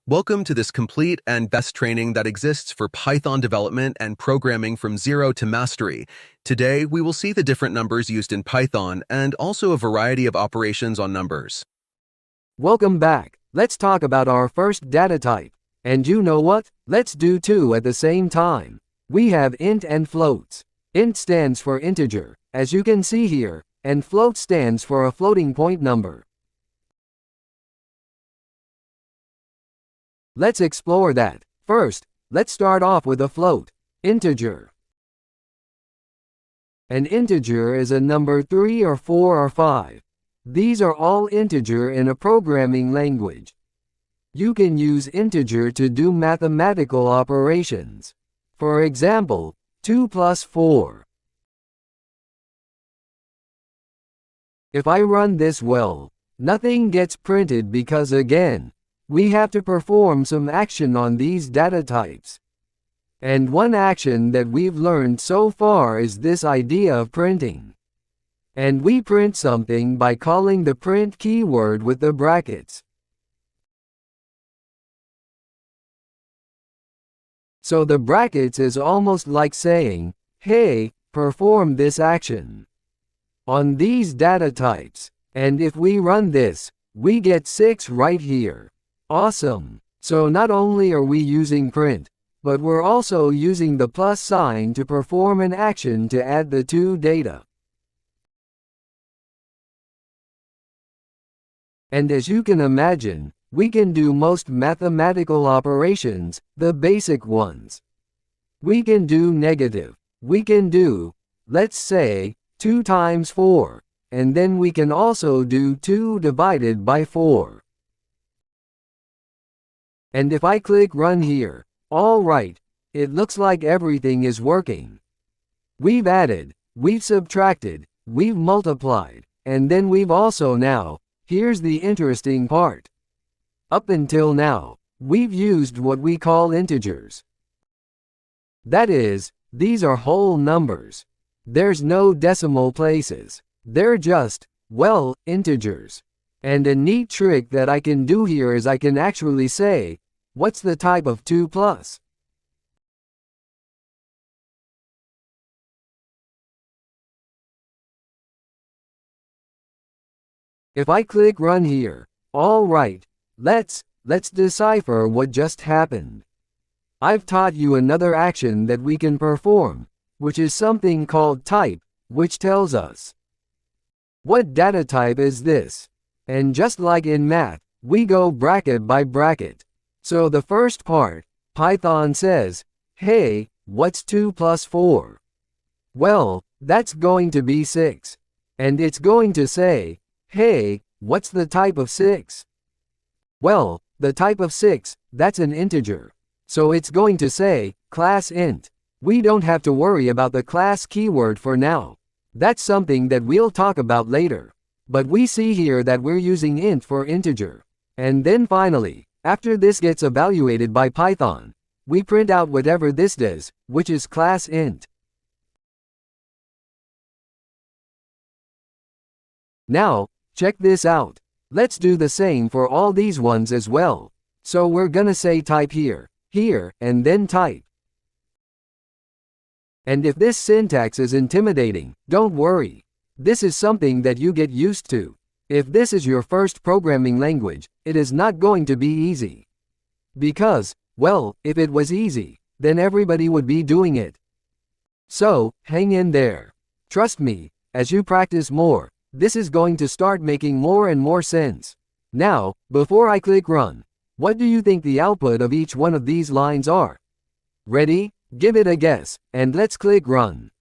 Welcome to this complete and best training that exists for Python development and programming from zero to mastery. Today, we will see the different numbers used in Python and also a variety of operations on numbers. Welcome back. Let's talk about our first data type. And you know what? Let's do two at the same time. We have int and floats. Int stands for integer, as you can see here, and float stands for a floating point number. Let's explore that. First, let's start off with a float. Integer. An integer is a number 3 or 4 or 5. These are all integer in a programming language. You can use integer to do mathematical operations. For example, 2 plus 4. If I run this well, nothing gets printed because again, we have to perform some action on these data types. And one action that we've learned so far is this idea of printing. And we print something by calling the print keyword with the brackets. So the brackets is almost like saying, hey, perform this action on these data types. And if we run this, we get 6 right here. Awesome! So not only are we using print, but we're also using the plus sign to perform an action to add the two data. And as you can imagine, we can do most mathematical operations, the basic ones. We can do negative. We can do, let's say, 2 times 4, and then we can also do 2 divided by 4. And if I click run here, alright, it looks like everything is working. We've added, we've subtracted, we've multiplied, and then we've also now, here's the interesting part. Up until now, we've used what we call integers. That is, these are whole numbers. There's no decimal places. They're just, well, integers. And a neat trick that I can do here is I can actually say, what's the type of 2 plus? If I click run here, alright, let's decipher what just happened. I've taught you another action that we can perform, which is something called type, which tells us what data type is this. And just like in math, we go bracket by bracket. So the first part, Python says, hey, what's 2 plus 4? Well, that's going to be 6. And it's going to say, hey, what's the type of 6? Well, the type of 6, that's an integer. So it's going to say, class int. We don't have to worry about the class keyword for now. That's something that we'll talk about later. But we see here that we're using int for integer. And then finally, after this gets evaluated by Python, we print out whatever this does, which is class int. Now, check this out. Let's do the same for all these ones as well. So we're gonna say type here, and then type. And if this syntax is intimidating, don't worry. This is something that you get used to. If this is your first programming language, it is not going to be easy. Because, well, if it was easy, then everybody would be doing it. So, hang in there. Trust me, as you practice more, this is going to start making more and more sense. Now, before I click run, what do you think the output of each one of these lines are? Ready? Give it a guess, and let's click run.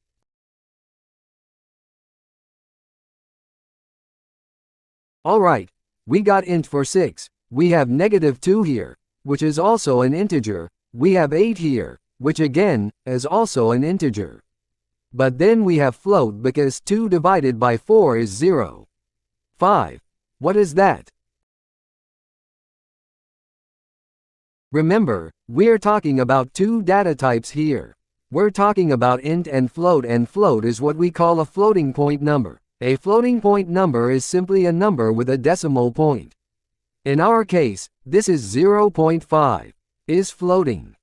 Alright, we got int for 6, we have -2 here, which is also an integer, we have 8 here, which again, is also an integer. But then we have float because 2 divided by 4 is 0. 5. What is that? Remember, we're talking about two data types here. We're talking about int and float is what we call a floating point number. A floating point number is simply a number with a decimal point. In our case, this is 0.5, is floating.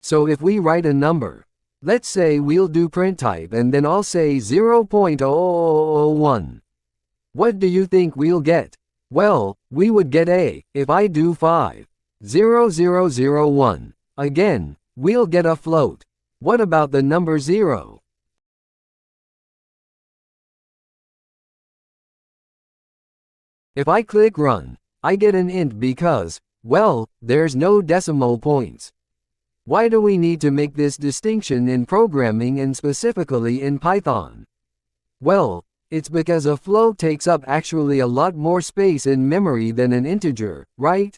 So if we write a number, let's say we'll do print type and then I'll say 0.0001. What do you think we'll get? Well, we would get A. If I do 5,000,001, again, we'll get a float. What about the number 0? If I click run, I get an int because, well, there's no decimal points. Why do we need to make this distinction in programming and specifically in Python? Well, it's because a float takes up actually a lot more space in memory than an integer, right?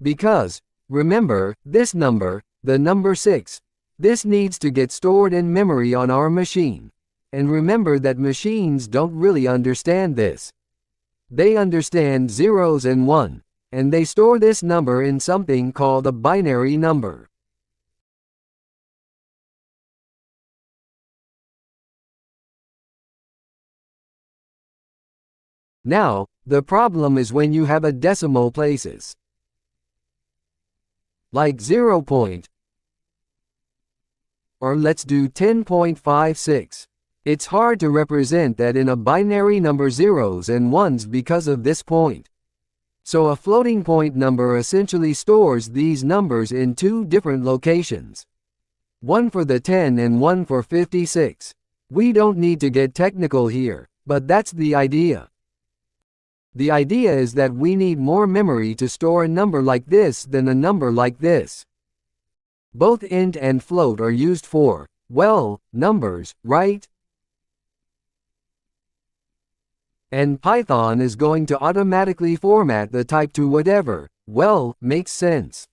Because, remember, this number, the number 6, this needs to get stored in memory on our machine. And remember that machines don't really understand this. They understand zeros and 1, and they store this number in something called a binary number. Now, the problem is when you have a decimal places. Like 0. Or let's do 10.56. It's hard to represent that in a binary number zeros and ones because of this point. So a floating point number essentially stores these numbers in two different locations. One for the 10 and one for 56. We don't need to get technical here, but that's the idea. The idea is that we need more memory to store a number like this than a number like this. Both int and float are used for, well, numbers, right? And Python is going to automatically format the type to whatever, well, makes sense.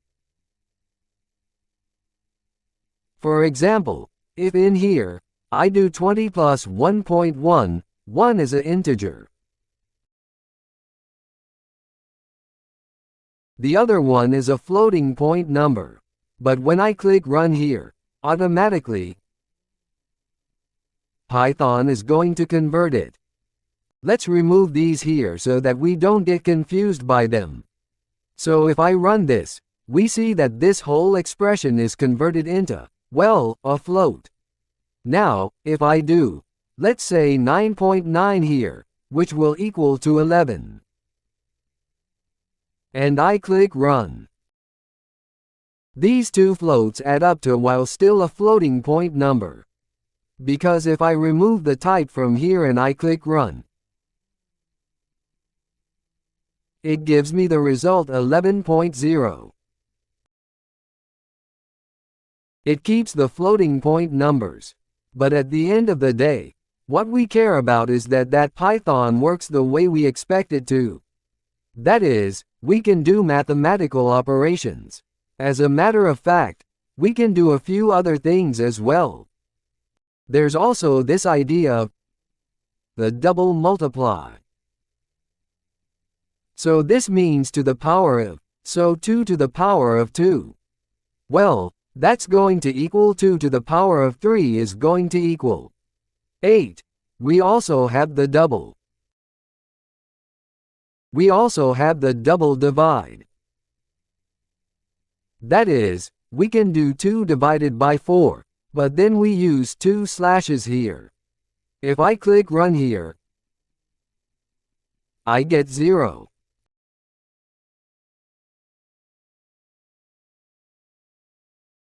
For example, if in here, I do 20 plus 1.1, 1 is an integer. The other one is a floating point number. But when I click run here, automatically, Python is going to convert it. Let's remove these here so that we don't get confused by them. So if I run this, we see that this whole expression is converted into, well, a float. Now, if I do, let's say 9.9 here, which will equal to 11. And I click run. These two floats add up to while still a floating point number. Because if I remove the type from here and I click run, it gives me the result 11.0. It keeps the floating point numbers. But at the end of the day, what we care about is that Python works the way we expect it to. That is, we can do mathematical operations. As a matter of fact, we can do a few other things as well. There's also this idea of the double multiply. So this means to the power of, so 2 to the power of 2. Well, that's going to equal 2 to the power of 3 is going to equal 8. We also have the double. We also have the double divide. That is, we can do 2 divided by 4, but then we use 2 slashes here. If I click run here, I get 0.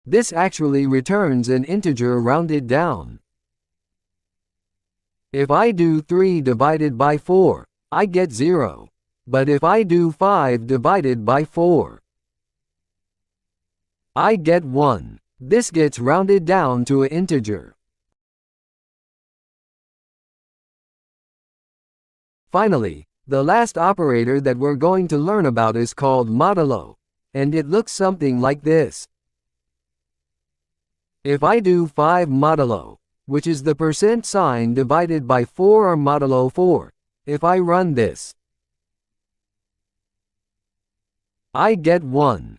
This actually returns an integer rounded down. If I do 3 divided by 4, I get 0. But if I do 5 divided by 4, I get 1. This gets rounded down to an integer. Finally, the last operator that we're going to learn about is called modulo, and it looks something like this. If I do 5 modulo, which is the percent sign divided by 4 or modulo 4, if I run this, I get 1.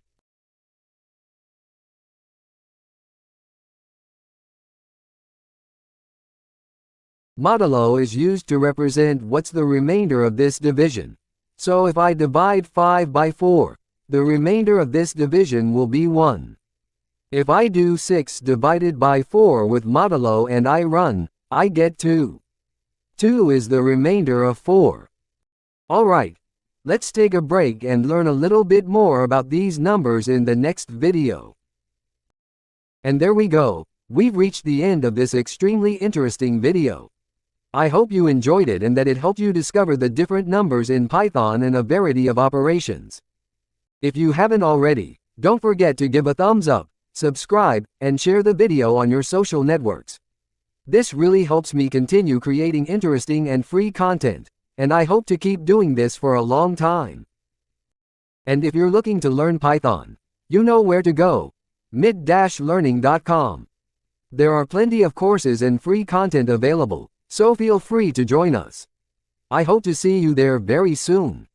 Modulo is used to represent what's the remainder of this division. So if I divide 5 by 4, the remainder of this division will be 1. If I do 6 divided by 4 with modulo and I run, I get 2. 2 is the remainder of 4. Alright, let's take a break and learn a little bit more about these numbers in the next video. And there we go, we've reached the end of this extremely interesting video. I hope you enjoyed it and that it helped you discover the different numbers in Python and a variety of operations. If you haven't already, don't forget to give a thumbs up, subscribe, and share the video on your social networks. This really helps me continue creating interesting and free content, and I hope to keep doing this for a long time. And if you're looking to learn Python, you know where to go, mid-learning.com. There are plenty of courses and free content available, so feel free to join us. I hope to see you there very soon.